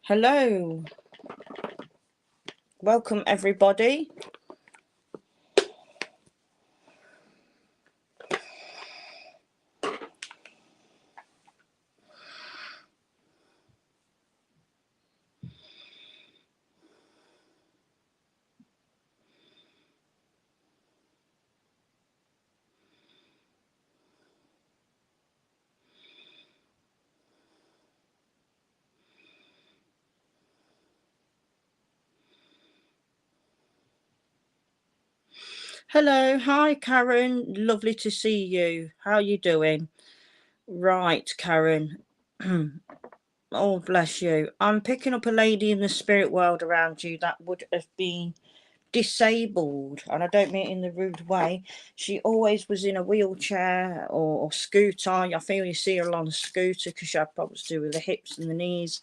Hello, welcome everybody. Hello, hi Karen, lovely to see you. How are you doing? Right, Karen. Oh, bless you. I'm picking up a lady in the spirit world around you that would have been disabled, and I don't mean it in the rude way. She always was in a wheelchair or scooter. I feel you see her on a scooter because she had problems to do with the hips and the knees,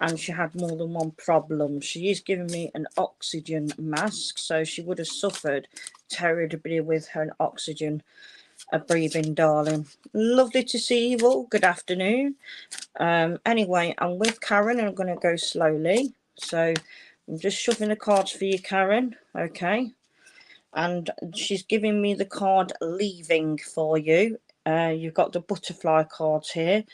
and she had more than one problem. She is giving me an oxygen mask, so she would have suffered terribly with her oxygen breathing, darling. Lovely to see you all. Good afternoon. Anyway, I'm with Karen and I'm going to go slowly. So I'm just shoving the cards for you, Karen. Okay. And she's giving me the card leaving for you. You've got the butterfly cards here,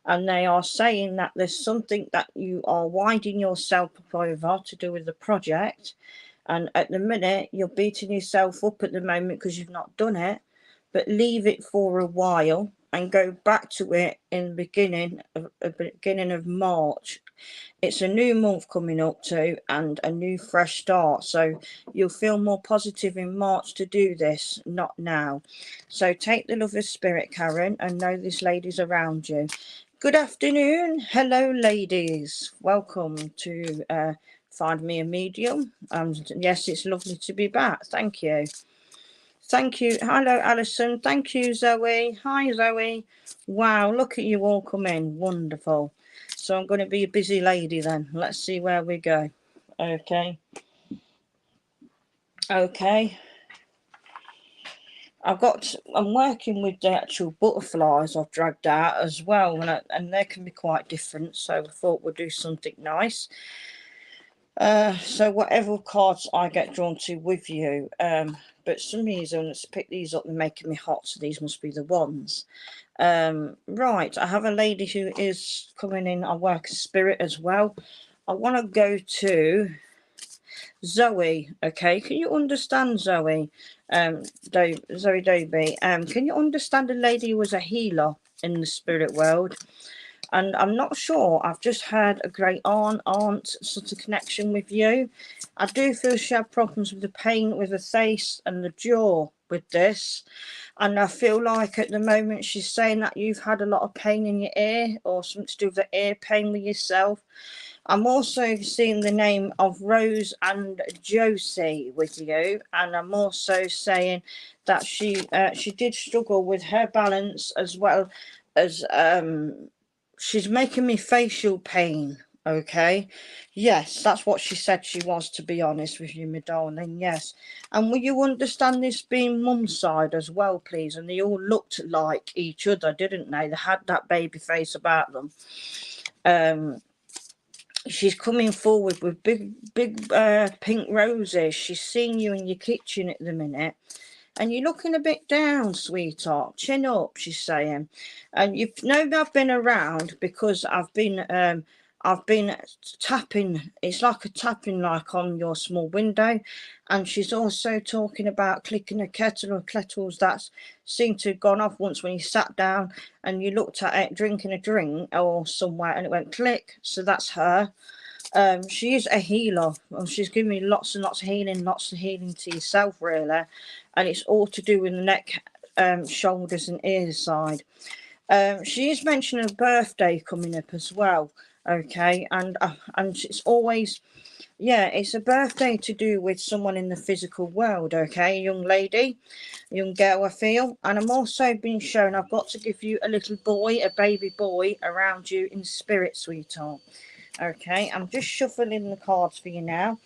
and they are saying that there's something that you are winding yourself up over to do with the project, and at the minute you're beating yourself up at the moment because you've not done it, but leave it for a while and go back to it in the beginning of March. It's a new month coming up too, and a new fresh start, so you'll feel more positive in March to do this, not now. So take the love of spirit, Karen, and know this lady's around you. Good afternoon. Hello, ladies. Welcome to Find Me a Medium. Yes, it's lovely to be back. Thank you. Thank you. Hello, Alison. Thank you, Zoe. Hi, Zoe. Wow, look at you all come in. Wonderful. So I'm going to be a busy lady then. Let's see where we go. Okay. Okay. I'm working with the actual butterflies I've dragged out as well, and they can be quite different. So I thought we'd do something nice. So whatever cards I get drawn to with you, but some reason let's pick these up, they're making me hot, so these must be the ones. Right, I have a lady who is coming in. I work spirit as well. I want to go to Zoe. Okay, can you understand Zoe? Zoe Doby. Can you understand a lady who was a healer in the spirit world? And I'm not sure. I've just had a great aunt sort of connection with you. I do feel she had problems with the pain with the face and the jaw with this. And I feel like at the moment she's saying that you've had a lot of pain in your ear or something to do with the ear pain with yourself. I'm also seeing the name of Rose and Josie with you. And I'm also saying that she did struggle with her balance as well as she's making me facial pain. Okay, yes, that's what she said she was, to be honest with you, my darling. Yes. And will you understand this being mum's side as well, please? And they all looked like each other, didn't they? They had that baby face about them. She's coming forward with big pink roses. She's seeing you in your kitchen at the minute, and you're looking a bit down, sweetheart. Chin up, she's saying. And you've known I've been around because I've been tapping. It's like a tapping, like on your small window. And she's also talking about clicking a kettle or kettles that seemed to have gone off once when you sat down and you looked at it drinking a drink or somewhere and it went click. So that's her. She is a healer. She's giving me lots and lots of healing to yourself, really. And it's all to do with the neck, shoulders and ears side. She is mentioning a birthday coming up as well. Okay, and it's always, yeah, it's a birthday to do with someone in the physical world. Okay, young lady, young girl, I feel. And I'm also being shown I've got to give you a little boy, a baby boy around you in spirit, sweetheart. Okay, I'm just shuffling the cards for you now.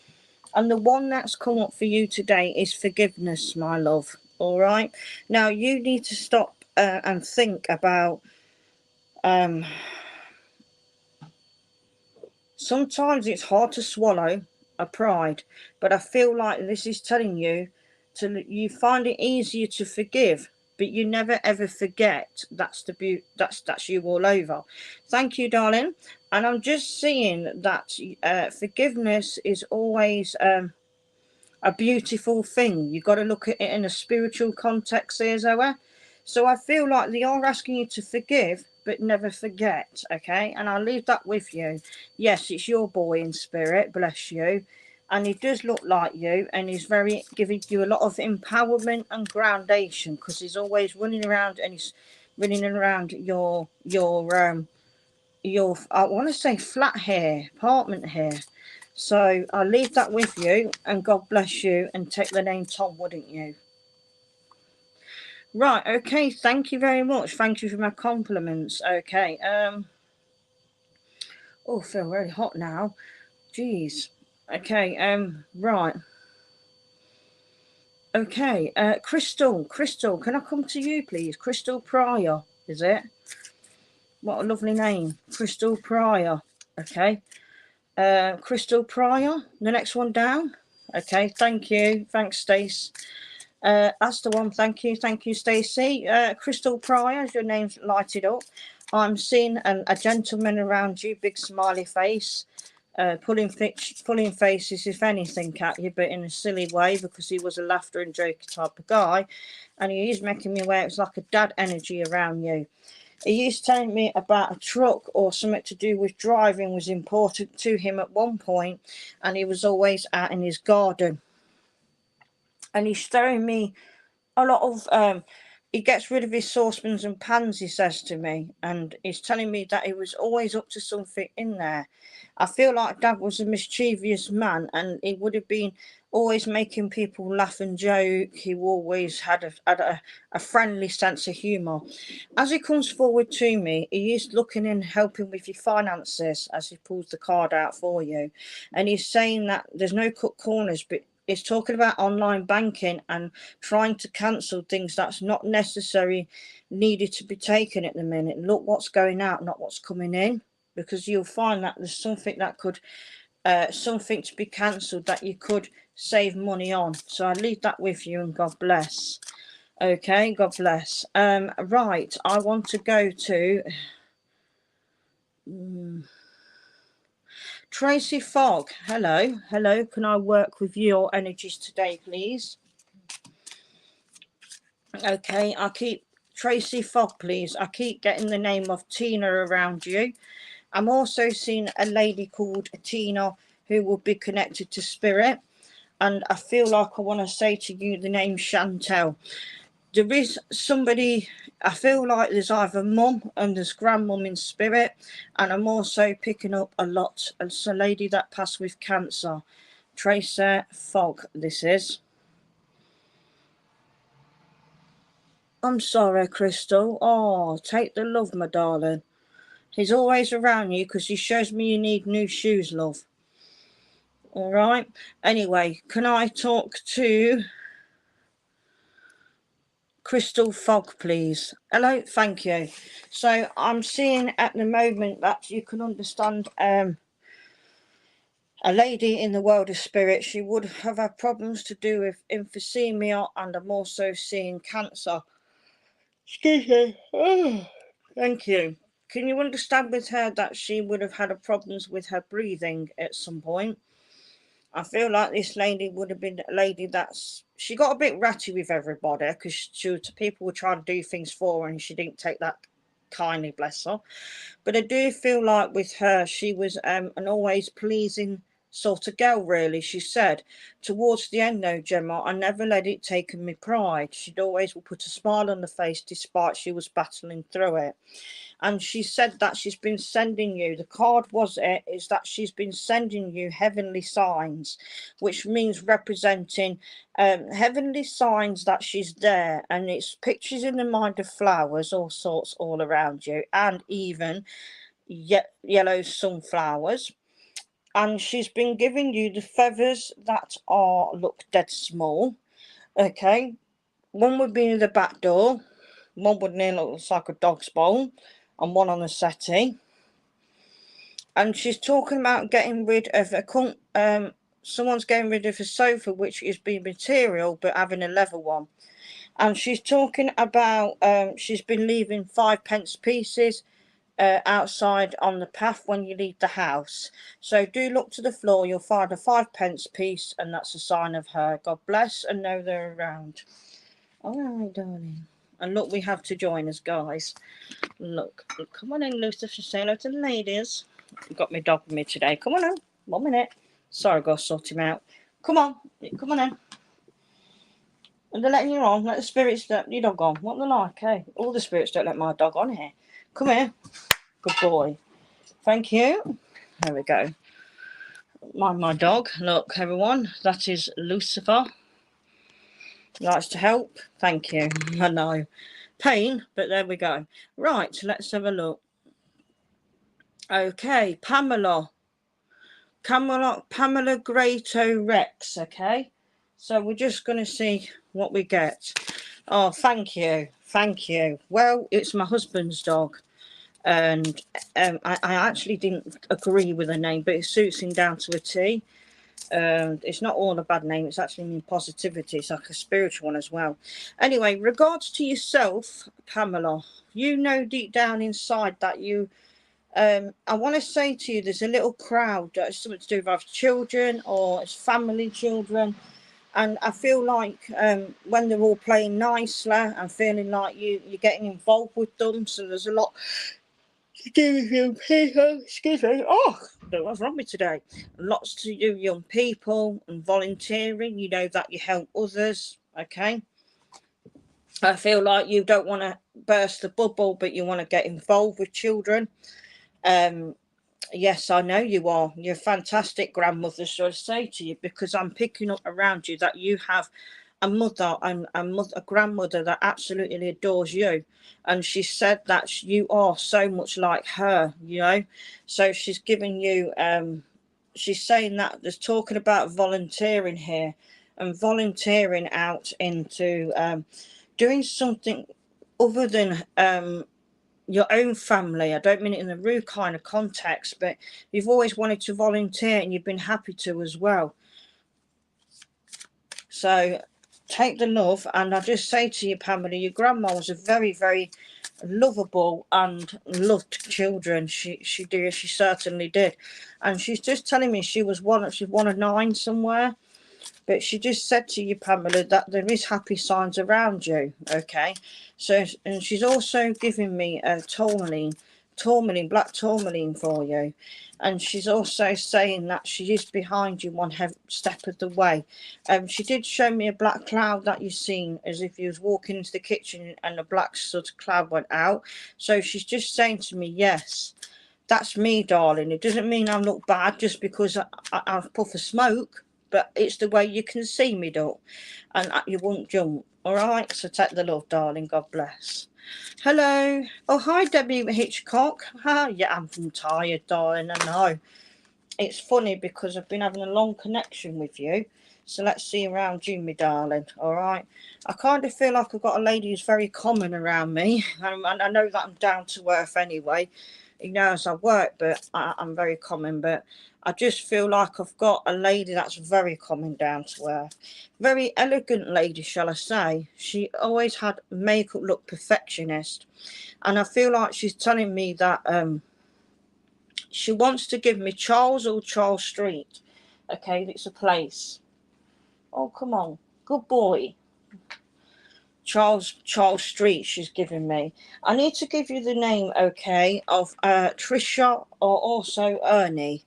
And the one that's come up for you today is forgiveness, my love. All right. Now, you need to stop and think about Sometimes it's hard to swallow a pride, but I feel like this is telling you you find it easier to forgive, but you never ever forget. That's the beauty. That's you all over. Thank you, darling. And I'm just seeing that forgiveness is always a beautiful thing. You've got to look at it in a spiritual context here, Zoe. So I feel like they are asking you to forgive, but never forget, okay? And I'll leave that with you. Yes, it's your boy in spirit, bless you. And he does look like you, and he's very giving you a lot of empowerment and groundation, because he's always running around, and he's running around your I want to say flat here, apartment here. So I'll leave that with you, and God bless you, and take the name Tom, wouldn't you? Right, okay, thank you very much. Thank you for my compliments. Okay, oh, I feel really hot now. Jeez. Okay, right. Okay, Crystal, can I come to you, please? Crystal Pryor, is it? What a lovely name. Crystal Pryor. Okay. Crystal Pryor, the next one down. Okay, thank you. Thanks, Stace. That's the one. Thank you, Stacey. Crystal Pryor, as your name's lighted up. I'm seeing a gentleman around you, big smiley face, pulling faces, if anything, at you, but in a silly way, because he was a laughter and joke type of guy, and he is making me aware it's like a dad energy around you. He used to telling me about a truck or something to do with driving was important to him at one point, and he was always out in his garden. And he's showing me a lot of he gets rid of his saucepans and pans, he says to me, and he's telling me that he was always up to something in there. I feel like Dad was a mischievous man, and he would have been always making people laugh and joke. He always had a friendly sense of humour. As he comes forward to me, he is looking and helping with your finances as he pulls the card out for you, and he's saying that there's no cut corners, but it's talking about online banking and trying to cancel things that's not necessary needed to be taken at the minute. Look what's going out, not what's coming in, because you'll find that there's something that could something to be cancelled that you could save money on. So I leave that with you, and God bless. Okay, God bless. Right, I want to go to Tracy Fogg. Hello, can I work with your energies today, please? Okay, I keep Tracy Fogg, please. I keep getting the name of Tina around you. I'm also seeing a lady called Tina who will be connected to spirit, and I feel like I want to say to you the name Chantel. There is somebody, I feel like there's either mum and there's grandmum in spirit, and I'm also picking up a lot. It's a lady that passed with cancer. Tracy Fogg, this is. I'm sorry, Crystal. Oh, take the love, my darling. He's always around you because he shows me you need new shoes, love. All right. Anyway, can I talk to Crystal Fogg, please? Hello, thank you. So I'm seeing at the moment that you can understand a lady in the world of spirit. She would have had problems to do with emphysema, and I'm also seeing cancer. Excuse me. Oh, thank you. Can you understand with her that she would have had problems with her breathing at some point? I feel like this lady would have been a lady she got a bit ratty with everybody because people were trying to do things for her, and she didn't take that kindly, bless her. But I do feel like with her, she was an always pleasing sort of girl, really. She said towards the end, though, Gemma, I never let it take me pride. She'd always put a smile on the face despite she was battling through it. And she said that she's been sending you, the card is that she's been sending you heavenly signs, which means representing heavenly signs that she's there. And it's pictures in the mind of flowers, all sorts, all around you, and even yellow sunflowers. And she's been giving you the feathers that look dead small. Okay, one would be in the back door, one would nearly look like a dog's bowl, and one on the settee. And she's talking about getting rid of someone's getting rid of a sofa which is being material but having a leather one. And she's talking about she's been leaving 5p pieces outside on the path when you leave the house. So do look to the floor, you'll find a 5p piece, and that's a sign of her. God bless, and know they're around. All right, darling. And look, we have to join us, guys. Look, come on in, Lucifer. Say hello to the ladies. I've got my dog with me today. Come on in. 1 minute. Sorry, I've got to sort him out. Come on. Come on in. And they're letting you on. Let the spirits let your dog on. What they like, hey? All the spirits don't let my dog on here. Come here. Good boy. Thank you. There we go. My dog. Look, everyone. That is Lucifer. Likes to help. Thank you. I know. Pain, but there we go. Right, let's have a look. Okay, Pamela Grato Rex. Okay, so we're just going to see what we get. Oh, thank you. Well, it's my husband's dog, and I actually didn't agree with the name, but it suits him down to a T. It's not all a bad name, it's actually mean positivity. It's like a spiritual one as well. Anyway, regards to yourself, Pamela, you know deep down inside that you I want to say to you, there's a little crowd that has something to do with children or it's family children, and I feel like when they're all playing nicely, I'm feeling like you're getting involved with them. So there's a lot to do with young people. Excuse me. Oh, what's wrong with me today? Lots to do with young people and volunteering. You know that you help others. Okay. I feel like you don't want to burst the bubble, but you want to get involved with children. Yes, I know you are. You're a fantastic grandmother, so I say to you, because I'm picking up around you that you have a mother and a grandmother that absolutely adores you, and she said that you are so much like her, you know. So she's giving you she's saying that there's talking about volunteering here and volunteering out into doing something other than your own family. I don't mean it in a rude kind of context, but you've always wanted to volunteer and you've been happy to as well. So take the love, and I just say to you, Pamela, your grandma was a very, very lovable and loved children. She certainly did. And she's just telling me she's one of 9 somewhere. But she just said to you, Pamela, that there is happy signs around you, okay? So, and she's also giving me a black tourmaline for you. And she's also saying that she is behind you one step of the way. She did show me a black cloud that you've seen, as if you was walking into the kitchen and a black sort of cloud went out. So she's just saying to me, yes, that's me, darling. It doesn't mean I look bad just because I puff a smoke. But it's the way you can see me, doll, and you won't jump. All right, so take the love, darling. God bless. Hello. Oh, hi, Debbie Hitchcock. Yeah, I'm tired, darling. I know. It's funny because I've been having a long connection with you. So let's see around you, me darling. All right. I kind of feel like I've got a lady who's very common around me. And I know that I'm down to earth anyway. You know, as I work, but I'm very common. But I just feel like I've got a lady that's very common, down to earth. Very elegant lady, shall I say. She always had makeup look perfectionist. And I feel like she's telling me that she wants to give me Charles Street. Okay, it's a place. Oh, come on. Good boy. Charles Street she's giving me. I need to give you the name, okay, of Trisha or also Ernie.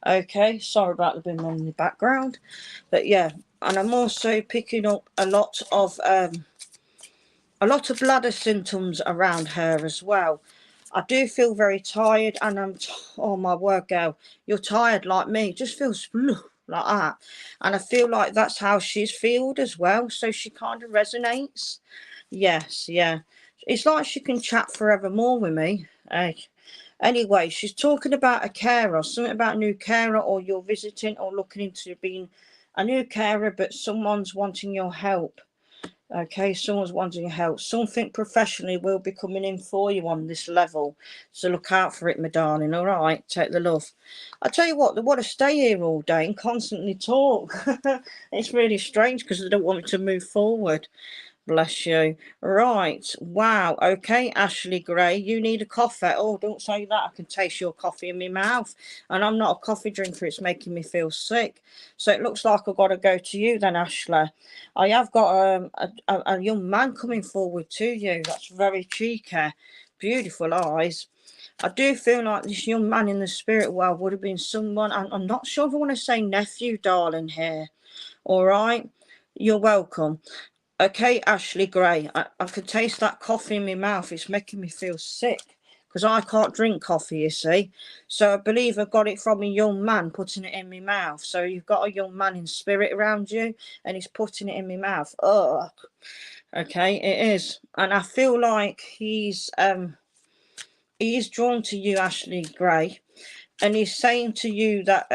Okay, sorry about the bin in the background. But yeah, and I'm also picking up a lot of bladder symptoms around her as well. I do feel very tired, and oh my word, girl, you're tired like me. It just feels like that, and I feel like that's how she's feeled as well. So she kind of resonates. Yes, yeah. It's like she can chat forevermore with me. Anyway, she's talking about a carer, something about a new carer, or you're visiting or looking into being a new carer, but someone's wanting your help. Okay, someone's wanting your help. Something professionally will be coming in for you on this level. So look out for it, my darling. All right, take the love. I tell you what, they want to stay here all day and constantly talk. It's really strange because they don't want me to move forward. Bless you. Right. Wow. Okay, Ashley Gray, you need a coffee. Oh, don't say that. I can taste your coffee in my mouth. And I'm not a coffee drinker. It's making me feel sick. So it looks like I've got to go to you then, Ashley. I have got a young man coming forward to you. That's very cheeky. Beautiful eyes. I do feel like this young man in the spirit world would have been someone, I'm not sure if I want to say nephew, darling, here. All right. You're welcome. Okay, Ashley Gray, I can taste that coffee in my mouth. It's making me feel sick because I can't drink coffee, you see. So I believe I got it from a young man putting it in my mouth. So you've got a young man in spirit around you and he's putting it in my mouth. Oh, okay, it is. And I feel like he is drawn to you, Ashley Gray. And he's saying to you that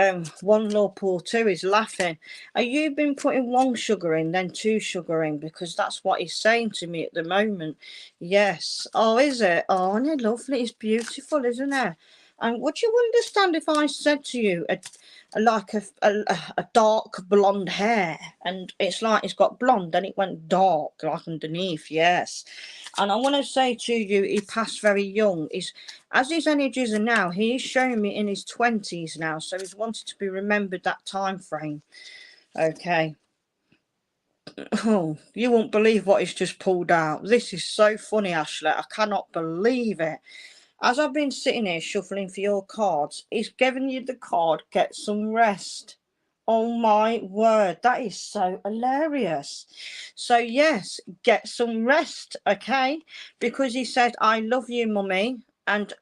one lump or two is laughing. Are you been putting one sugar in, then two sugar in? Because that's what he's saying to me at the moment. Yes. Oh, is it? Oh, isn't it lovely? It's beautiful, isn't it? And would you understand if I said to you, like a dark blonde hair, and it's like it's got blonde, then it went dark, like underneath, yes. And I want to say to you, he passed very young. As his energies are now, he is showing me in his 20s now, so he's wanted to be remembered that time frame. Okay. Oh, you won't believe what he's just pulled out. This is so funny, Ashley. I cannot believe it. As I've been sitting here shuffling for your cards, he's given you the card, get some rest. Oh my word, that is so hilarious. So yes, get some rest, okay? Because he said, I love you, mummy. And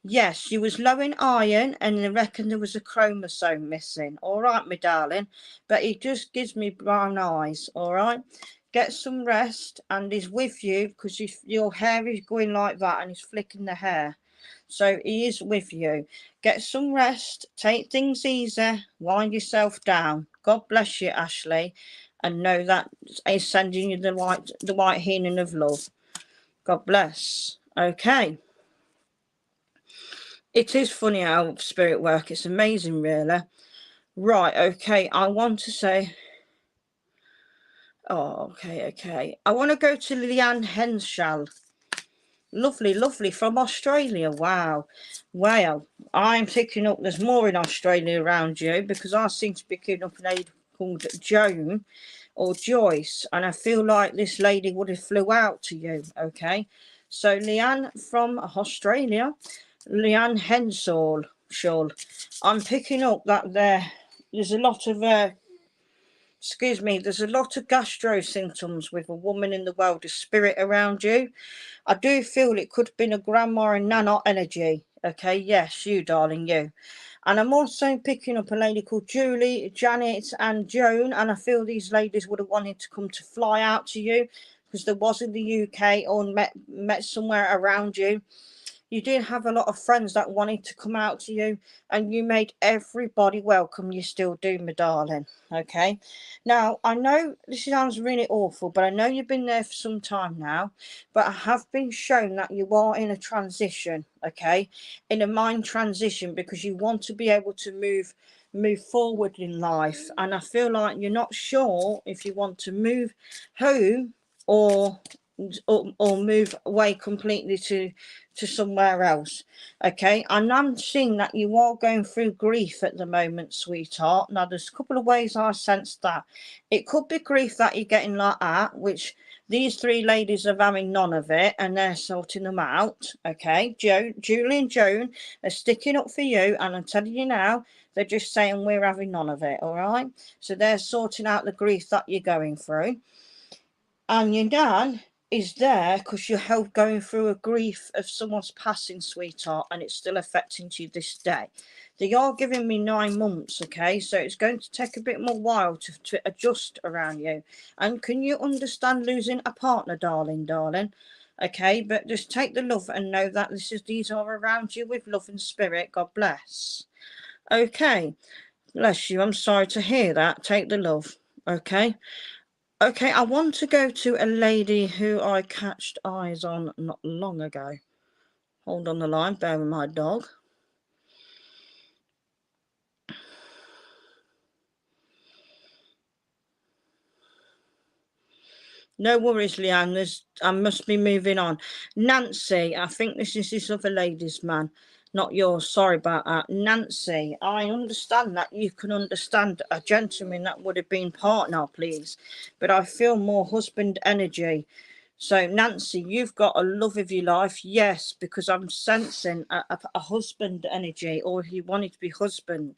yes, you was low in iron and they reckon there was a chromosome missing. All right, my darling. But he just gives me brown eyes, all right? Get some rest, and he's with you because your hair is going like that and he's flicking the hair. So he is with you. Get some rest, take things easy, wind yourself down. God bless you, Ashley, and know that he's sending you the white healing of love. God bless. Okay. It is funny how spirit work. It's amazing, really. Right, okay. I want to say... Oh, okay. I want to go to Leanne Henschel. Lovely, from Australia. Wow. I'm picking up, there's more in Australia around you because I seem to be picking up a lady called Joan or Joyce, and I feel like this lady would have flew out to you, okay? So Leanne from Australia, Leanne Henschel, I'm picking up that there's a lot of there's a lot of gastro symptoms with a woman in the world of spirit around you. I do feel it could have been a grandma and nana energy. Okay, yes, you, darling, you. And I'm also picking up a lady called Julie, Janet, and Joan. And I feel these ladies would have wanted to come to fly out to you because there was in the UK or met somewhere around you. You did have a lot of friends that wanted to come out to you, and you made everybody welcome. You still do, my darling. Okay. Now, I know this sounds really awful, but I know you've been there for some time now, but I have been shown that you are in a transition, okay? In a mind transition, because you want to be able to move forward in life. And I feel like you're not sure if you want to move home or move away completely to somewhere else. Okay, and I'm seeing that you are going through grief at the moment, sweetheart. Now there's a couple of ways I sense that. It could be grief that you're getting like that, which these three ladies are having none of it and they're sorting them out. Okay, Julie and Joan are sticking up for you, and I'm telling you now, they're just saying we're having none of it. All right, so they're sorting out the grief that you're going through. And your dad is there because you're going through a grief of someone's passing, sweetheart, and it's still affecting you this day. They are giving me 9 months, okay? So it's going to take a bit more while to adjust around you. And can you understand losing a partner, darling? Okay, but just take the love and know that these are around you with love and spirit. God bless. Okay, bless you. I'm sorry to hear that. Take the love, okay? Okay, I want to go to a lady who I catched eyes on not long ago. Hold on the line, bear with my dog. No worries, Leanne. I must be moving on. Nancy, I think this is this other lady's man, not yours. Sorry about that. Nancy, I understand that you can understand a gentleman that would have been partner, please. But I feel more husband energy. So, Nancy, you've got a love of your life. Yes, because I'm sensing a husband energy, or he wanted to be husband.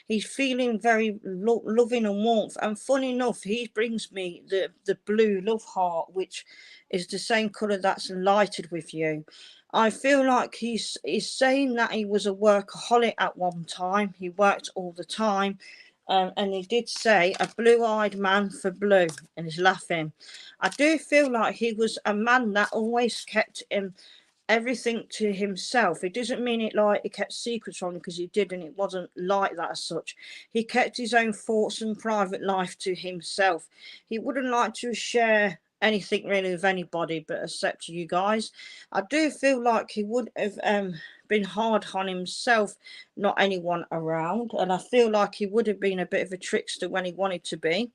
He's feeling very loving and warmth. And funny enough, he brings me the blue love heart, which is the same colour that's lighted with you. I feel like he's saying that he was a workaholic at one time. He worked all the time. And he did say a blue-eyed man for blue, and he's laughing. I do feel like he was a man that always kept everything to himself. It doesn't mean it like he kept secrets from him, because he did, and it wasn't like that as such. He kept his own thoughts and private life to himself. He wouldn't like to share anything really with anybody but except you guys. I do feel like he would have been hard on himself, not anyone around, and I feel like he would have been a bit of a trickster when he wanted to be.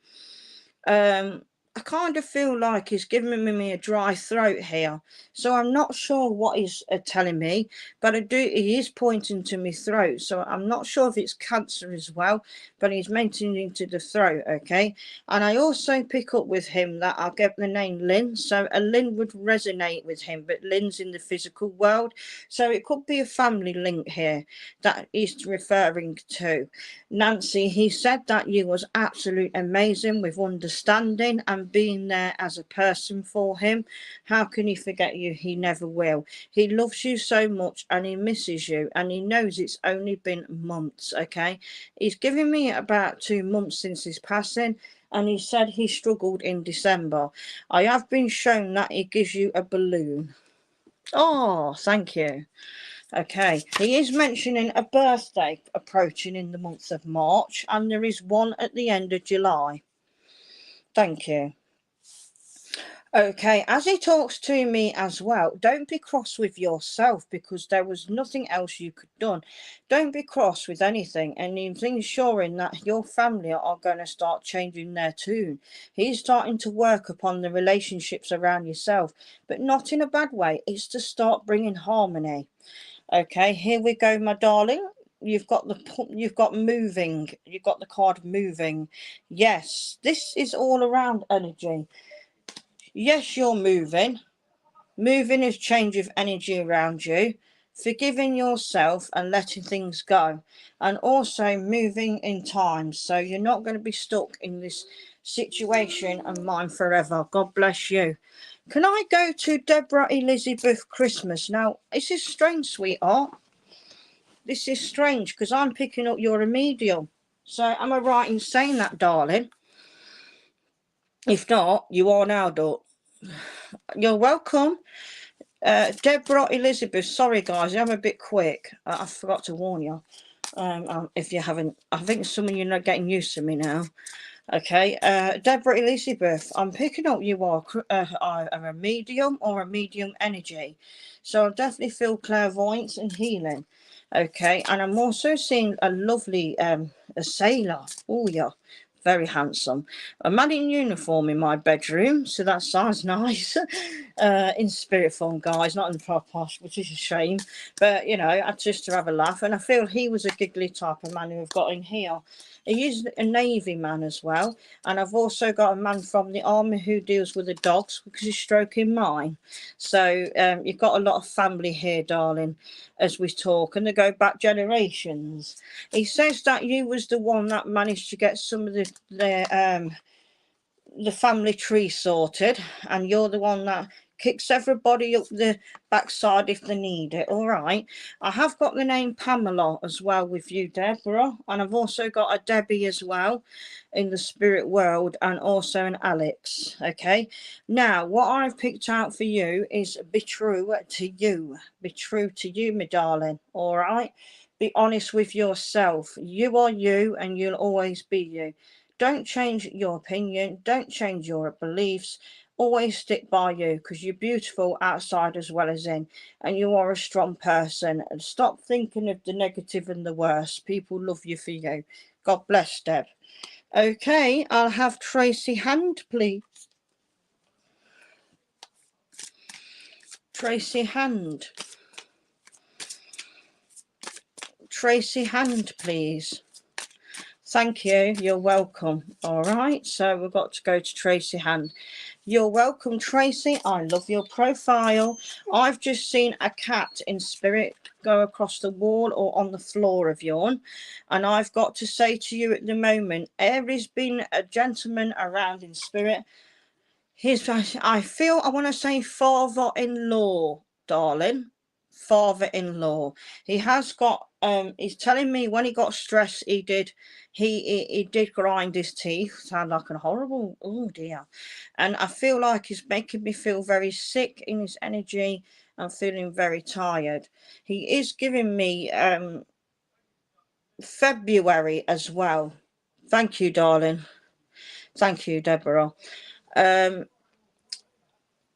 I kind of feel like he's giving me a dry throat here, so I'm not sure what he's telling me, but he is pointing to my throat, so I'm not sure if it's cancer as well, but he's mentioning to the throat, okay? And I also pick up with him that I'll get the name Lynn, so a Lynn would resonate with him, but Lynn's in the physical world, so it could be a family link here that he's referring to. Nancy, he said that you was absolutely amazing with understanding and being there as a person for him. How can he forget you? He never will. He loves you so much and he misses you, and he knows it's only been months, okay? He's given me about 2 months since his passing, and he said he struggled in December. I have been shown that he gives you a balloon. Oh, thank you. Okay, he is mentioning a birthday approaching in the month of March, and there is one at the end of July. Thank you. Okay, as he talks to me as well, don't be cross with yourself, because there was nothing else you could done. Don't be cross with anything, and he's ensuring that your family are going to start changing their tune. He's starting to work upon the relationships around yourself, but not in a bad way. It's to start bringing harmony. Okay, here we go, my darling. You've got moving. You've got the card moving. Yes, this is all around energy. Yes, you're moving. Moving is change of energy around you. Forgiving yourself and letting things go. And also moving in time. So you're not going to be stuck in this situation and mine forever. God bless you. Can I go to Deborah Elizabeth Christmas? Now, this is strange, sweetheart. This is strange, because I'm picking up you're a medium. So am I right in saying that, darling? If not, you are now, daughter. You're welcome. Deborah Elizabeth, sorry guys, I'm a bit quick. I forgot to warn you. If you haven't, I think some of you are getting used to me now. Okay, Deborah Elizabeth, I'm picking up you are a medium or a medium energy. So I definitely feel clairvoyance and healing. Okay, and I'm also seeing a lovely a sailor. Oh yeah, very handsome. A man in uniform in my bedroom, so that sounds nice. In spirit form, guys, not in the posh, which is a shame. But you know, I just to have a laugh, and I feel he was a giggly type of man who I've got in here. He is a Navy man as well. And I've also got a man from the army who deals with the dogs, because he's stroking mine. So you've got a lot of family here, darling, as we talk. And they go back generations. He says that you was the one that managed to get some of the family tree sorted. And you're the one that kicks everybody up the backside if they need it. All right. I have got the name Pamela as well with you, Deborah, and I've also got a Debbie as well in the spirit world, and also an Alex. Okay, now what I've picked out for you is be true to you. Be true to you, my darling. All right, be honest with yourself. You are you, and you'll always be you. Don't change your opinion. Don't change your beliefs. Always stick by you, because you're beautiful outside as well as in, and you are a strong person. And stop thinking of the negative and the worst. People love you for you. God bless, Deb. Okay, I'll have Tracy Hand, please. Tracy Hand. Tracy Hand, please. Thank you. You're welcome. All right, so we've got to go to Tracy Hand. You're welcome, Tracy. I love your profile. I've just seen a cat in spirit go across the wall or on the floor of yours, and I've got to say to you at the moment, there's been a gentleman around in spirit. I feel, I want to say father-in-law, darling. Father-in-law. He has got, he's telling me when he got stressed, he did grind his teeth. Sound like a horrible, oh dear. And I feel like he's making me feel very sick in his energy. I'm feeling very tired. He is giving me February as well. Thank you, darling. Thank you, Deborah.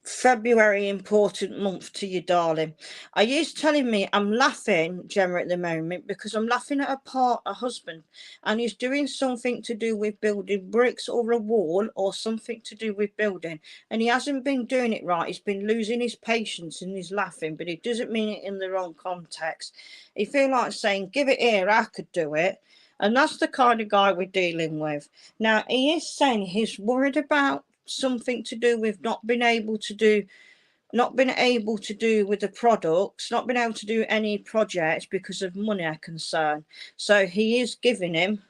February, important month to you, darling. Are you telling me I'm laughing, Gemma, at the moment, because I'm laughing at a husband, and he's doing something to do with building bricks or a wall or something to do with building, and he hasn't been doing it right. He's been losing his patience and he's laughing, but it doesn't mean it in the wrong context. He feel like saying, give it here, I could do it. And that's the kind of guy we're dealing with. Now, he is saying he's worried about something to do with not being able to do with the products, not being able to do any projects because of money concern. So he is giving him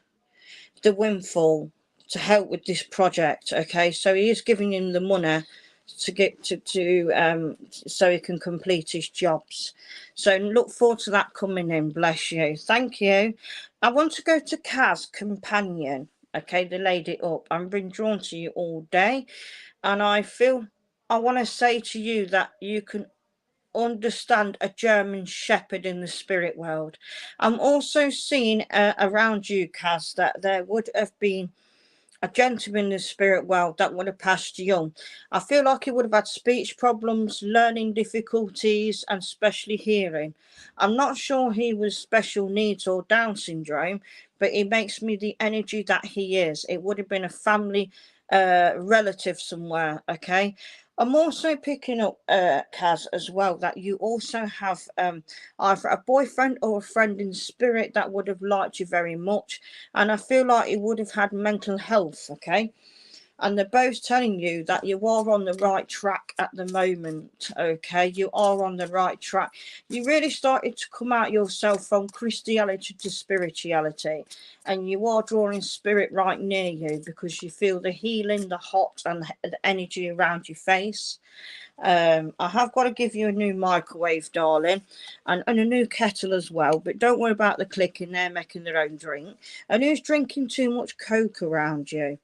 the windfall to help with this project. Okay, so he is giving him the money to get to so he can complete his jobs. So look forward to that coming in. Bless you. Thank you. I want to go to Kaz, companion. Okay, the lady up. I've been drawn to you all day, and I want to say to you that you can understand a German Shepherd in the spirit world. I'm also seeing around you, Kaz, that there would have been a gentleman in the spirit world that would have passed young. I feel like he would have had speech problems, learning difficulties, and especially hearing. I'm not sure he was special needs or Down syndrome, but he makes me the energy that he is. It would have been a family relative somewhere. Okay. I'm also picking up, Kaz, as well, that you also have either a boyfriend or a friend in spirit that would have liked you very much. And I feel like he would have had mental health, okay? And they're both telling you that you are on the right track at the moment, okay? You are on the right track. You really started to come out yourself from Christianity to spirituality, and you are drawing spirit right near you because you feel the healing, the hot, and the energy around your face. I have got to give you a new microwave, darling, and a new kettle as well, but don't worry about the clicking. They're making their own drink. And who's drinking too much Coke around you?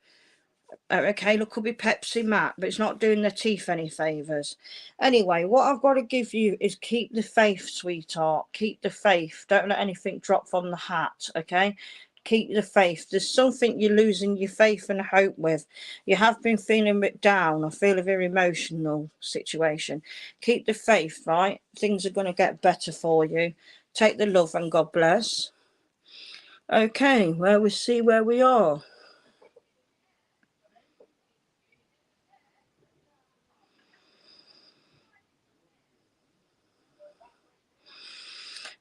Okay, look, could be Pepsi Max, but it's not doing the teeth any favours. Anyway, what I've got to give you is keep the faith, sweetheart. Keep the faith. Don't let anything drop from the hat, okay? Keep the faith. There's something you're losing your faith and hope with. You have been feeling a bit down. I feel a very emotional situation. Keep the faith, right? Things are going to get better for you. Take the love and God bless. Okay, well, we see where we are.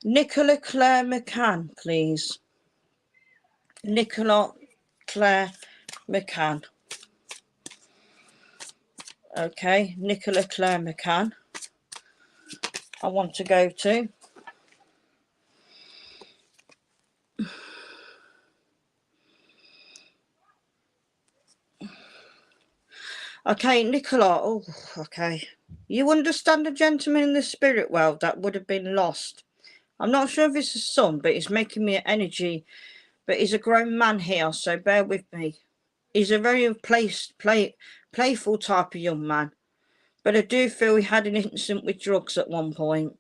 Nicola Claire McCann, please. Nicola Claire McCann. Okay, Nicola Claire McCann. I want to go to. Okay, Nicola. Oh, okay. You understand a gentleman in the spirit world that would have been lost. I'm not sure if it's a son, but he's making me energy. But he's a grown man here, so bear with me. He's a very playful type of young man. But I do feel he had an incident with drugs at one point.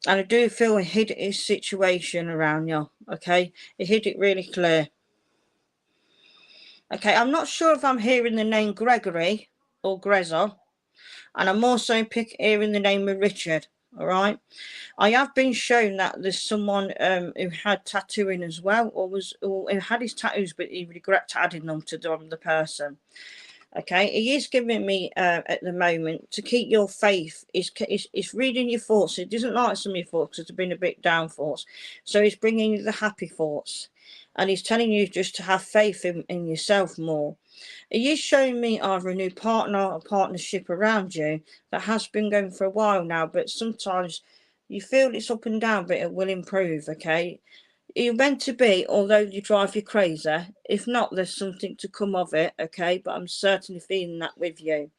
And I do feel he hid his situation around you, okay? He hid it really clear. Okay, I'm not sure if I'm hearing the name Gregory or Grezza, and I'm also hearing the name of Richard. All right. I have been shown that there's someone who had tattooing as well, or who had his tattoos, but he regrets adding them to the person. Okay, he is giving me at the moment to keep your faith. He's reading your thoughts. He doesn't like some of your thoughts because they've been a bit down thoughts. So he's bringing you the happy thoughts, and he's telling you just to have faith in yourself more. He is showing me either a new partner or partnership around you that has been going for a while now, but sometimes you feel it's up and down, but it will improve. Okay, you're meant to be, although you drive you crazy. If not, there's something to come of it, okay? But I'm certainly feeling that with you.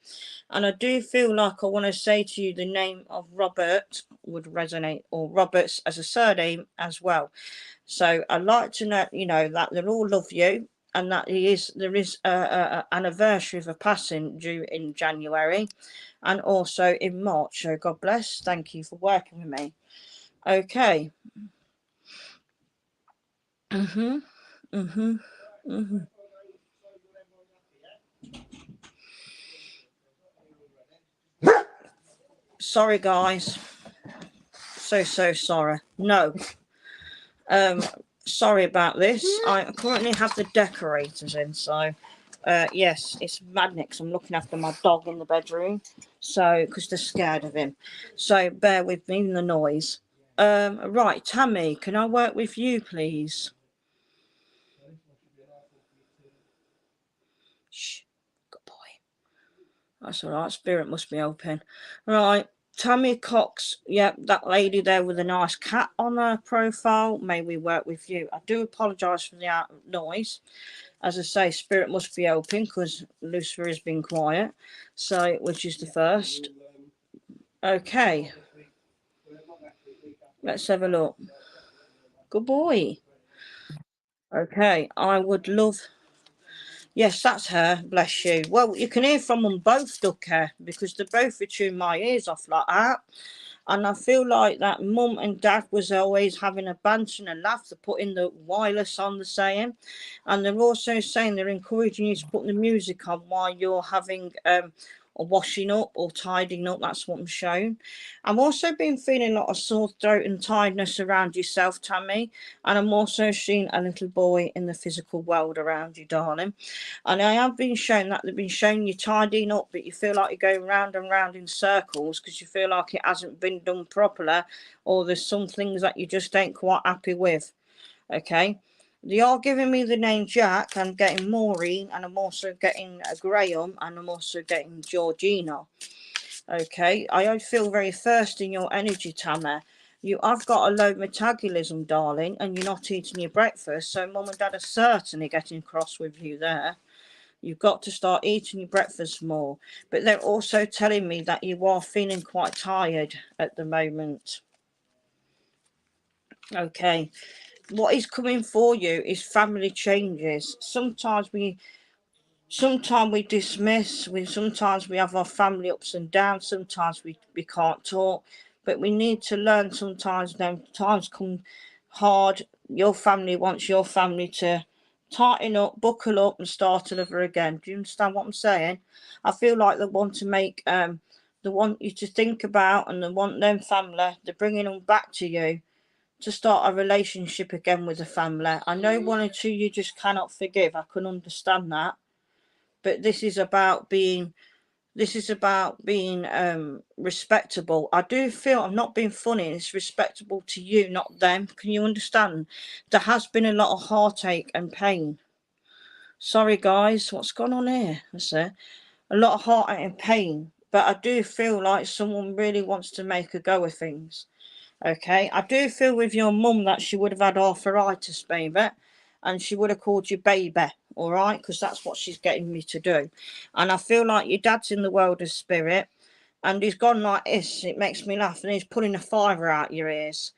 And I do feel like I want to say to you the name of Robert would resonate, or Roberts as a surname as well. So I'd like to know, that they all love you, and that there is a anniversary of a passing due in January and also in March. So God bless. Thank you for working with me. Okay. Mhm. Mhm. Mhm. Sorry, guys. So sorry. No. Um. Sorry about this. I currently have the decorators in, so yes, it's madness. I'm looking after my dog in the bedroom, so because they're scared of him. So bear with me in the noise. Right, Tammy, can I work with you, please? Shh. Good boy. That's all right. Spirit must be open. Right. Tammy Cox. Yep, that lady there with a nice cat on her profile. May we work with you. I do apologise for the noise. As I say, spirit must be open because Lucifer has been quiet. So, which is the first. Okay. Let's have a look. Good boy. Okay. I would love. Yes, that's her. Bless you. Well, you can hear from them both, Ducker, because they both would tune my ears off like that. And I feel like that mum and dad was always having a banter and a laugh. They're putting the wireless on, the saying. And they're also saying they're encouraging you to put the music on while you're having or washing up or tidying up. That's what I'm shown. I've also been feeling a lot of sore throat and tiredness around yourself, Tammy. And I'm also seeing a little boy in the physical world around you, darling. And I have been shown that they've been showing you tidying up, but you feel like you're going round and round in circles because you feel like it hasn't been done properly, or there's some things that you just ain't quite happy with. Okay. They are giving me the name Jack. I'm getting Maureen, and I'm also getting Graham, and I'm also getting Georgina. Okay. I feel very thirsty in your energy, Tammy. You have got a low metabolism, darling, and you're not eating your breakfast, so mum and dad are certainly getting cross with you there. You've got to start eating your breakfast more. But they're also telling me that you are feeling quite tired at the moment. Okay. What is coming for you is family changes. Sometimes we dismiss, sometimes we have our family ups and downs, sometimes we can't talk, but we need to learn sometimes when times come hard, your family wants your family to tighten up, buckle up and start all over again. Do you understand what I'm saying? I feel like they want to make they want you to think about, and they want them family, they're bringing them back to you to start a relationship again with the family. I know one or two you just cannot forgive. I can understand that, but this is about being respectable. I do feel I'm not being funny. It's respectable to you, not them. Can you understand? There has been a lot of heartache and pain. Sorry, guys, what's gone on here? That's it. A lot of heartache and pain. But I do feel like someone really wants to make a go of things. Okay, I do feel with your mum that she would have had arthritis, baby, and she would have called you baby, all right, because that's what she's getting me to do. And I feel like your dad's in the world of spirit, and he's gone like this. It makes me laugh, and he's pulling a fiver out your ears.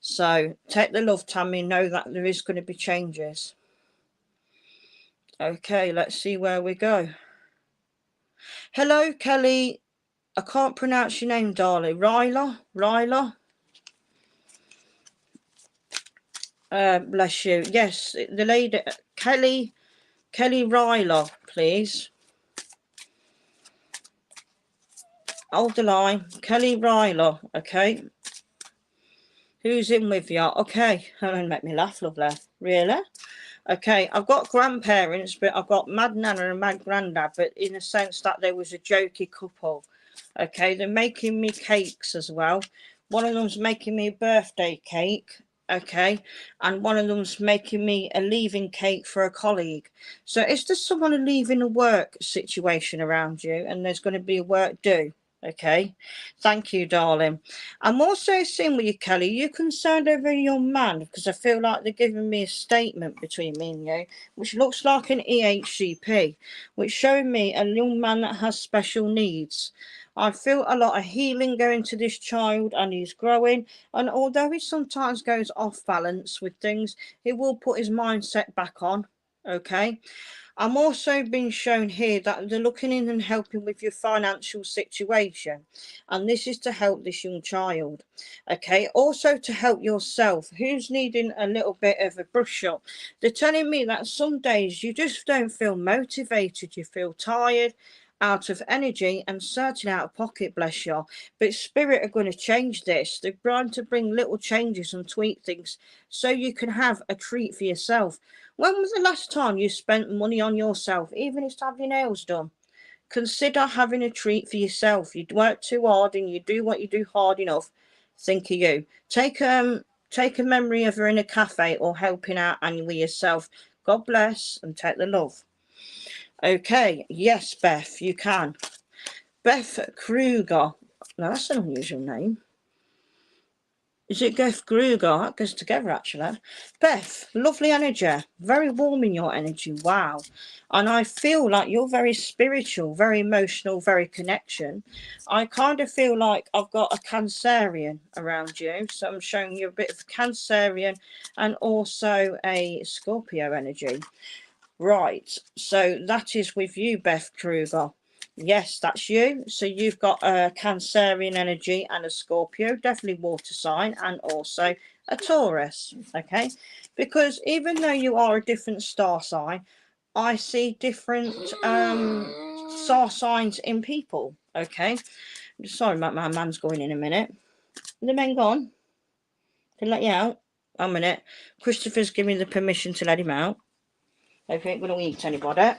So take the love, Tammy. Know that there is going to be changes. Okay, let's see where we go. Hello, Kelly. I can't pronounce your name, darling. Ryla. Bless you. Yes, the lady, Kelly Kelly Ryler, please. Hold the line. Kelly Ryler, okay. Who's in with you? Okay. Don't make me laugh, lovely. Really? Okay, I've got grandparents, but I've got Mad Nana and Mad Grandad, but in the sense that there was a jokey couple. Okay, they're making me cakes as well. One of them's making me a birthday cake. Okay, and one of them's making me a leaving cake for a colleague. So is there someone leaving a work situation around you, and there's going to be a work due? Okay, thank you, darling. I'm also seeing with you, Kelly, you're concerned over a young man, because I feel like they're giving me a statement between me and you, which looks like an EHCP, which showing me a young man that has special needs. I feel a lot of healing going to this child, and he's growing, and although he sometimes goes off balance with things, he will put his mindset back on. Okay, I'm also being shown here that they're looking in and helping with your financial situation. And this is to help this young child. Okay, also to help yourself, who's needing a little bit of a brush up. They're telling me that some days you just don't feel motivated, you feel tired, out of energy, and certainly out of pocket, bless you. But Spirit are going to change this. They're trying to bring little changes and tweak things so you can have a treat for yourself. When was the last time you spent money on yourself, even if it's to have your nails done? Consider having a treat for yourself. You work too hard and you do what you do hard enough. Think of you. Take a memory of her in a cafe or helping out and with yourself. God bless and take the love. Okay, yes, Beth, you can. Beth Kruger. Now that's an unusual name. Is it Beth Kruger? That goes together, actually. Beth, lovely energy. Very warm in your energy. Wow. And I feel like you're very spiritual, very emotional, very connection. I kind of feel like I've got a Cancerian around you. So I'm showing you a bit of Cancerian and also a Scorpio energy. Right. So that is with you, Beth Kruger. Yes, that's you. So you've got a Cancerian energy and a Scorpio, definitely water sign, and also a Taurus. Okay, because even though you are a different star sign, I see different star signs in people. Okay, sorry, my man's going in a minute. The man gone? Can I let you out? 1 minute. Christopher's giving the permission to let him out. I ain't going to eat anybody.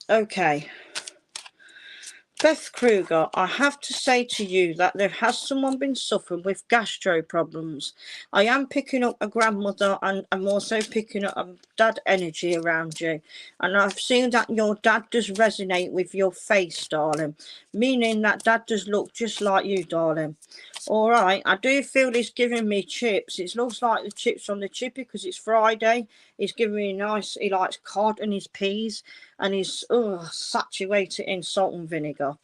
Okay. Beth Kruger, I have to say to you that there has someone been suffering with gastro problems. I am picking up a grandmother and I'm also picking up a dad energy around you. And I've seen that your dad does resonate with your face, darling. Meaning that dad does look just like you, darling. All right, I do feel he's giving me chips. It looks like the chips from the chippy because it's Friday. He's giving me nice, he likes cod and his peas and he's saturated in salt and vinegar.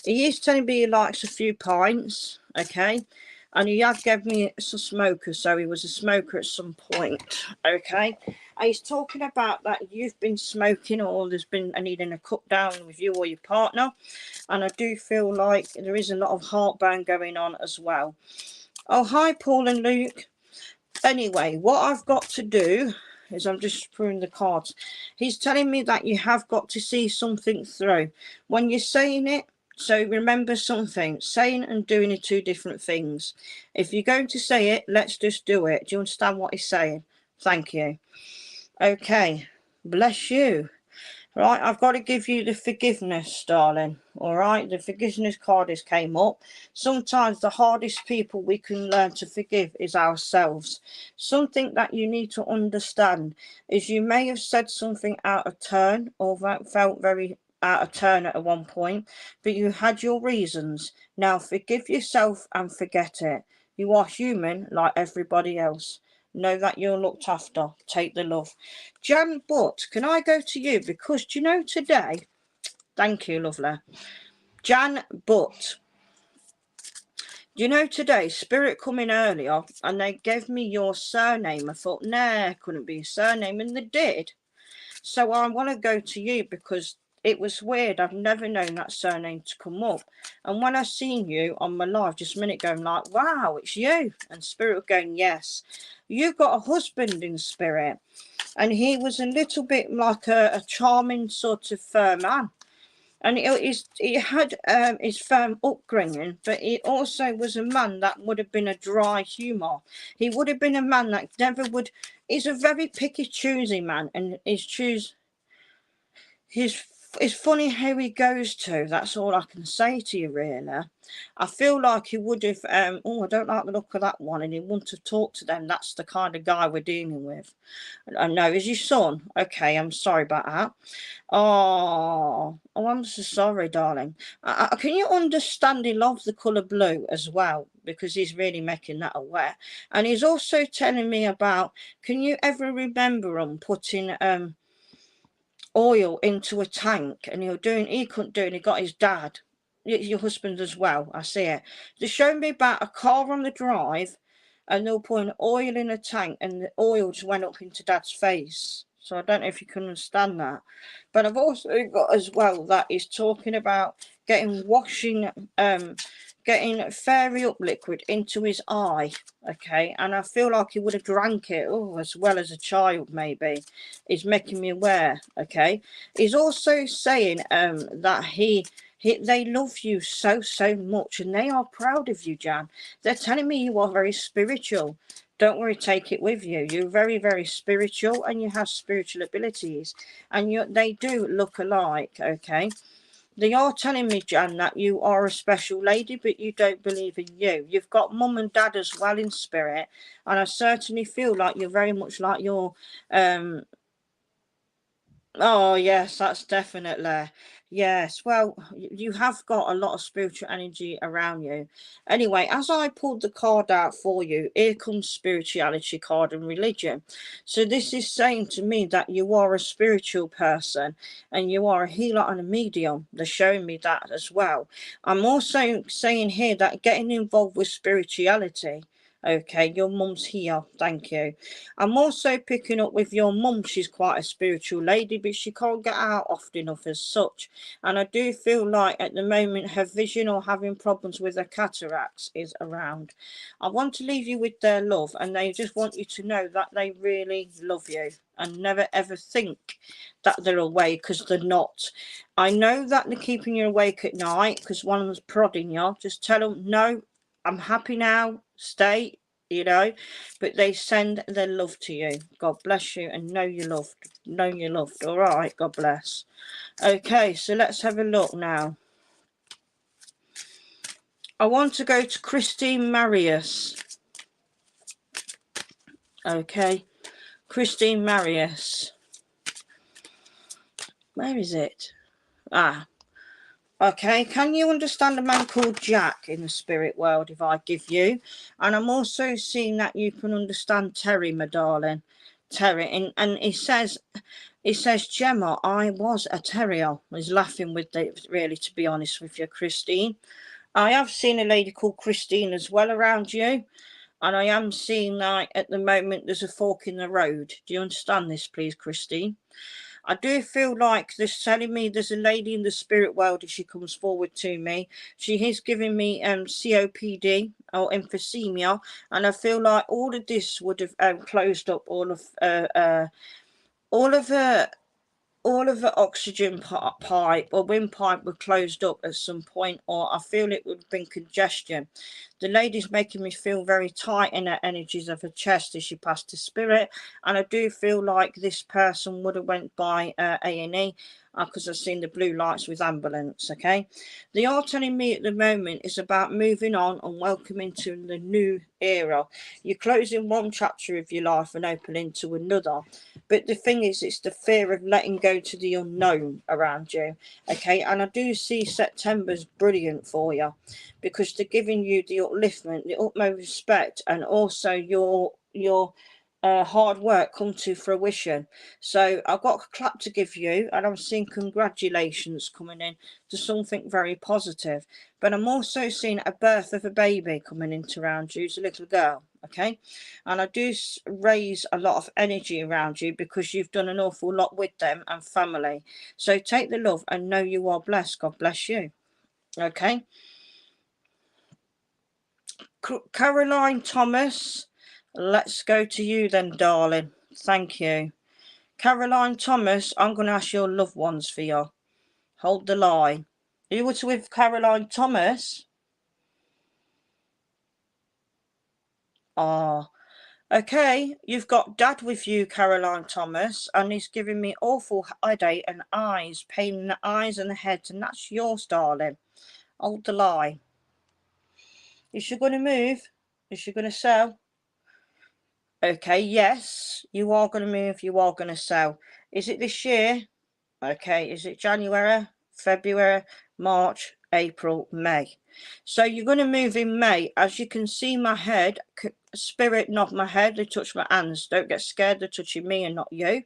He is telling me he likes a few pints, okay? And he had given me some smokers, so he was a smoker at some point, okay? And he's talking about that you've been smoking or there's been a needing a cut down with you or your partner. And I do feel like there is a lot of heartburn going on as well. Oh, hi, Paul and Luke. Anyway, what I've got to do is I'm just pulling the cards. He's telling me that you have got to see something through. When you're saying it, so remember something, saying and doing are two different things. If you're going to say it, let's just do it. Do you understand what he's saying? Thank you. Okay, bless you. Right, I've got to give you the forgiveness, darling. All right, the forgiveness card has came up. Sometimes the hardest people we can learn to forgive is ourselves. Something that you need to understand is you may have said something out of turn or that felt very out of turn at one point, but you had your reasons. Now forgive yourself and forget it. You are human like everybody else. Know that you're looked after. Take the love. Jan Butt, can I go to you? Because do you know today? Thank you, lovely. Jan Butt. Do you know today, Spirit come in earlier and they gave me your surname. I thought, nah, couldn't be a surname, and they did. So I want to go to you because it was weird. I've never known that surname to come up. And when I seen you on my live just a minute ago, I'm like, wow, it's you. And Spirit was going, yes, you've got a husband in spirit. And he was a little bit like a charming sort of man. And he had his firm upbringing, but he also was a man that would have been a dry humour. He would have been a man that never would. He's a very picky, choosy man, and it's funny how he goes to. That's all I can say to you, really. I feel like he would have, oh, I don't like the look of that one, and he wouldn't have talked to them. That's the kind of guy we're dealing with. I know, is your son? Okay, I'm sorry about that. Oh, I'm so sorry, darling. Can you understand he loves the colour blue as well? Because he's really making that aware. And he's also telling me about, can you ever remember him putting oil into a tank, and he couldn't do it, and he got his dad, your husband as well, I see it. They showed me about a car on the drive, and they were putting oil in a tank, and the oil just went up into dad's face. So I don't know if you can understand that. But I've also got as well that he's talking about getting fairy up liquid into his eye, okay? And I feel like he would have drank it, as well as a child, maybe. He's making me aware, okay? He's also saying that they love you so much, and they are proud of you, Jan. They're telling me you are very spiritual. Don't worry, take it with you. You're very spiritual, and you have spiritual abilities, and they do look alike, okay? They are telling me, Jan, that you are a special lady, but you don't believe in you. You've got mum and dad as well in spirit, and I certainly feel like you're very much like your oh, yes, that's definitely. Yes, well, you have got a lot of spiritual energy around you. Anyway, as I pulled the card out for you, here comes spirituality card and religion. So this is saying to me that you are a spiritual person, and you are a healer and a medium. They're showing me that as well. I'm also saying here that getting involved with spirituality. Okay, your mum's here. Thank you. I'm also picking up with your mum. She's quite a spiritual lady, but she can't get out often enough as such. And I do feel like at the moment her vision or having problems with her cataracts is around. I want to leave you with their love, and they just want you to know that they really love you, and never ever think that they're awake, because they're not. I know that they're keeping you awake at night because one of them's prodding you. Just tell them, no, I'm happy now, stay, but they send their love to you. God bless you, and know you're loved. All right, God bless. Okay, so let's have a look now. I want to go to Christine Marius. Okay, Christine Marius. Where is it? Okay, can you understand a man called Jack in the spirit world if I give you? And I'm also seeing that you can understand Terry, my darling. Terry, and he says, Gemma, I was a terrier. He's laughing with it, really, to be honest with you, Christine. I have seen a lady called Christine as well around you. And I am seeing that at the moment there's a fork in the road. Do you understand this, please, Christine? I do feel like they're telling me there's a lady in the spirit world as she comes forward to me. She is giving me COPD or emphysema, and I feel like all of this would have closed up all of the oxygen pipe or windpipe were closed up at some point, or I feel it would have been congestion. The lady's making me feel very tight in her energies of her chest as she passed to spirit, and I do feel like this person would have went by A&E because I've seen the blue lights with ambulance. Okay, they are telling me at the moment is about moving on and welcoming to the new era. You're closing one chapter of your life and opening to another, but the thing is, it's the fear of letting go to the unknown around you. Okay, and I do see September's brilliant for you because they're giving you the upliftment, the utmost respect, and also your hard work come to fruition. So I've got a clap to give you, and I'm seeing congratulations coming in to something very positive. But I'm also seeing a birth of a baby coming into around you. It's a little girl, okay? And I do raise a lot of energy around you because you've done an awful lot with them and family. So take the love and know you are blessed. God bless you, okay? Caroline Thomas, let's go to you then, darling. Thank you. Caroline Thomas, I'm going to ask your loved ones for you. Hold the line. You were with Caroline Thomas? Ah, okay. You've got Dad with you, Caroline Thomas, and he's giving me awful headache and eyes, pain in the eyes and the head, and that's yours, darling. Hold the line. Is she going to move? Is she going to sell? Okay, yes, you are going to move, you are going to sell. Is it this year? Okay, is it January, February, March, April, May? So you're going to move in May. As you can see, my head, spirit, not my head, they touch my hands. Don't get scared, they're touching me and not you.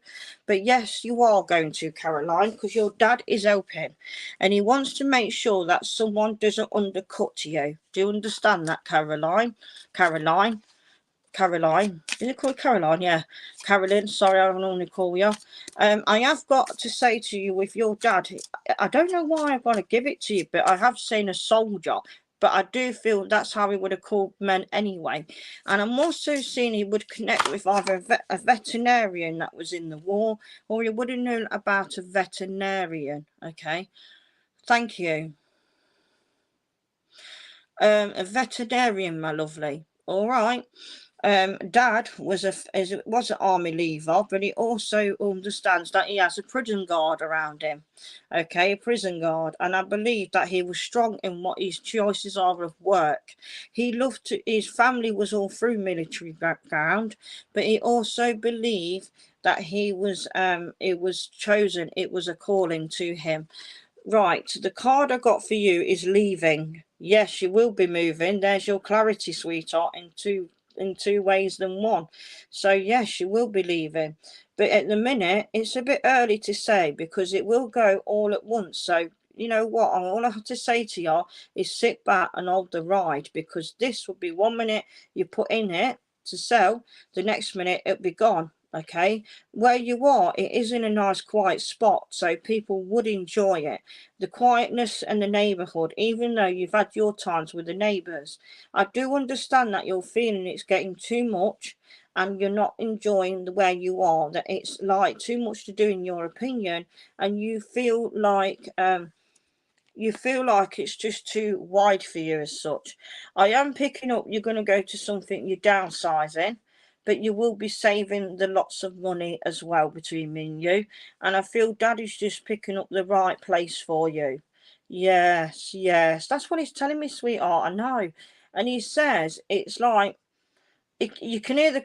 But yes, you are going to, Caroline, because your dad is helping. And he wants to make sure that someone doesn't undercut you. Do you understand that, Caroline? Caroline? Is it called Caroline? Yeah, Carolyn. Sorry, I don't only call you. I have got to say to you, with your dad, I don't know why I've got to give it to you, but I have seen a soldier. But I do feel that's how he would have called men anyway. And I'm also seeing he would connect with either a veterinarian that was in the war, or he would have known about a veterinarian. Okay, thank you. A veterinarian, my lovely. All right. Dad was an army leaver, but he also understands that he has a prison guard around him. Okay, a prison guard, and I believe that he was strong in what his choices are of work. He loved to. His family was all through military background, but he also believed that it was chosen. It was a calling to him. Right, the card I got for you is leaving. Yes, you will be moving. There's your clarity, sweetheart, in two ways than one. So yes, you will be leaving. But at the minute, it's a bit early to say because it will go all at once. So you know what? All I have to say to you is sit back and hold the ride, because this will be 1 minute you put in it to sell, the next minute it'll be gone. Okay, where you are, it is in a nice quiet spot, so people would enjoy it. The quietness and the neighbourhood, even though you've had your times with the neighbours. I do understand that you're feeling it's getting too much and you're not enjoying the where you are, that it's like too much to do in your opinion, and you feel like it's just too wide for you as such. I am picking up you're going to go to something you're downsizing, but you will be saving the lots of money as well between me and you. And I feel Daddy's just picking up the right place for you. Yes, yes. That's what he's telling me, sweetheart. I know. And he says it's like you can hear the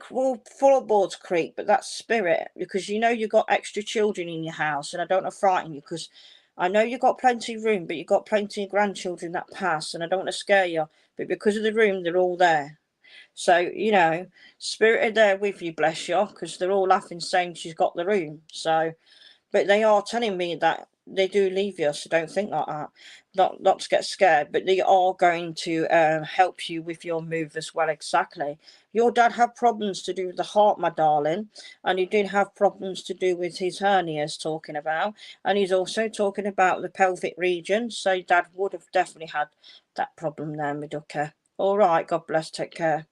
floorboards creak, but that's spirit, because you know you've got extra children in your house, and I don't want to frighten you because I know you've got plenty of room, but you've got plenty of grandchildren that pass, and I don't want to scare you, but because of the room, they're all there. So, you know, spirit are there with you, bless you, because they're all laughing, saying she's got the room. So, but they are telling me that they do leave you, so don't think like that. Not to get scared, but they are going to help you with your move as well. Exactly. Your dad had problems to do with the heart, my darling, and he did have problems to do with his hernias, talking about, and he's also talking about the pelvic region. So Dad would have definitely had that problem there, my ducker. All right. God bless. Take care.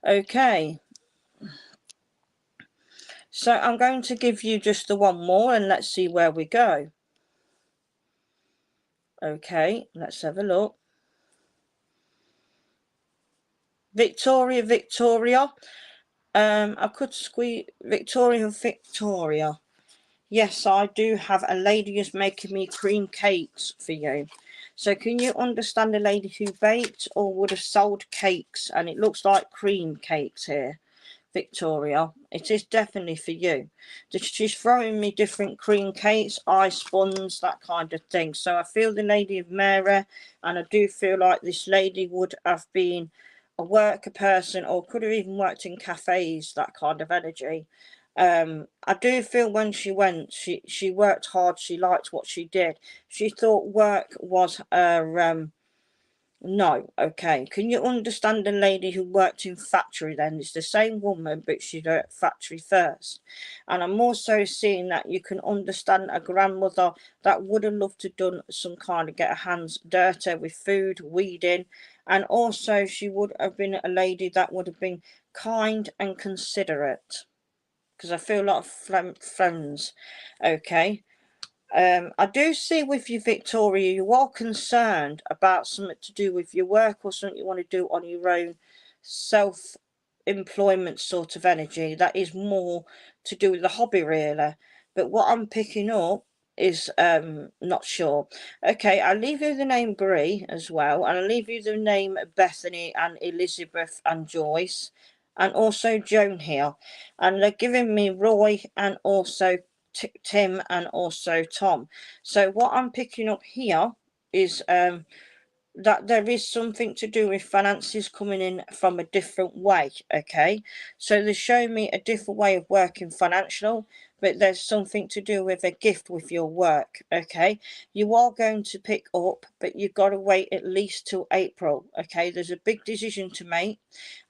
Okay. So I'm going to give you just the one more, and let's see where we go. Okay, let's have a look. Victoria. I could squeeze Victoria. Yes, I do have a lady who's making me cream cakes for you. So can you understand a lady who baked or would have sold cakes? And it looks like cream cakes here. Victoria, it is definitely for you. She's throwing me different cream cakes, ice buns, that kind of thing. So I feel the Lady of Mary, and I do feel like this lady would have been a worker person, or could have even worked in cafes, that kind of energy. I do feel when she went, she worked hard, she liked what she did. She thought work was her no, okay. Can you understand a lady who worked in factory then? It's the same woman, but she's at factory first. And I'm also seeing that you can understand a grandmother that would have loved to done some kind of get her hands dirty with food, weeding. And also she would have been a lady that would have been kind and considerate. Because I feel a lot of friends, okay. I do see with you, Victoria, you are concerned about something to do with your work or something you want to do on your own self-employment sort of energy. That is more to do with the hobby, really. But what I'm picking up is not sure. Okay, I'll leave you the name Brie as well, and I'll leave you the name Bethany and Elizabeth and Joyce, and also Joan here. And they're giving me Roy and also Tim and also Tom. So what I'm picking up here is that there is something to do with finances coming in from a different way, okay? So they show me a different way of working financial, but there's something to do with a gift with your work, okay? You are going to pick up, but you've got to wait at least till April, okay? There's a big decision to make,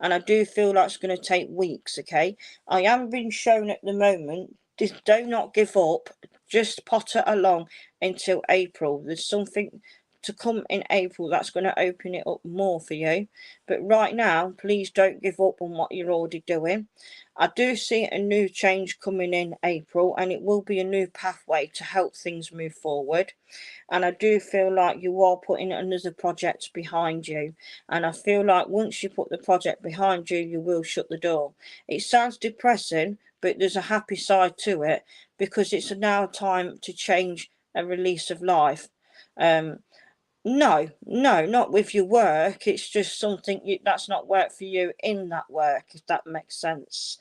and I do feel like it's going to take weeks, okay? I am being shown at the moment, just do not give up, just potter along until April. There's something to come in April that's going to open it up more for you, but right now please don't give up on what you're already doing. I do see a new change coming in April, and it will be a new pathway to help things move forward. And I do feel like you are putting another project behind you, and I feel like once you put the project behind you, you will shut the door. It sounds depressing, but there's a happy side to it, because it's now time to change a release of life. No, not with your work. It's just something that's not work for you in that work, if that makes sense.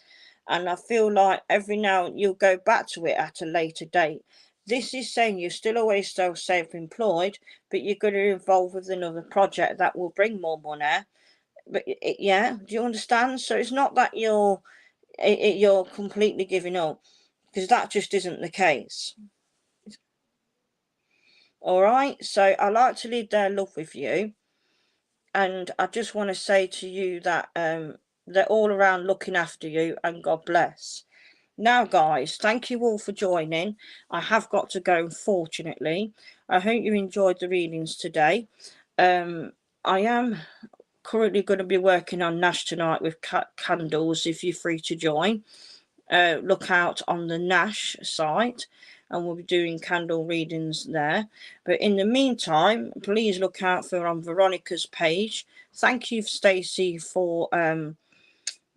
And I feel like every now you'll go back to it at a later date. This is saying you're still always still self-employed, but you're going to involve with another project that will bring more money. But yeah, do you understand? So it's not that you're completely giving up, because that just isn't the case. All right, so I like to leave their love with you, and I just want to say to you that they're all around looking after you, and God bless. Now, guys, thank you all for joining. I have got to go, unfortunately. I hope you enjoyed the readings today. I am currently going to be working on Nash tonight with candles, if you're free to join. Look out on the Nash site, and we'll be doing candle readings there. But in the meantime, please look out for on Veronica's page. Thank you, Stacey, for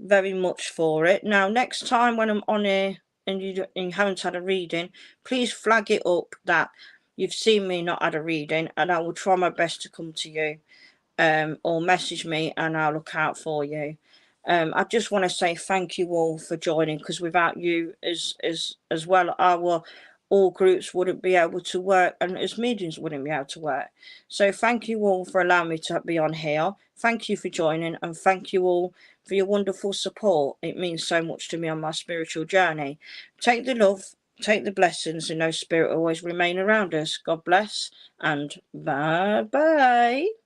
very much for it. Now, next time when I'm on here and you haven't had a reading, please flag it up that you've seen me not had a reading, and I will try my best to come to you, or message me and I'll look out for you. I just want to say thank you all for joining, because without you as well, our all groups wouldn't be able to work, and as mediums wouldn't be able to work. So thank you all for allowing me to be on here. Thank you for joining, and thank you all for your wonderful support. It means so much to me on my spiritual journey. Take the love, take the blessings, and know spirit always remain around us. God bless, and bye bye.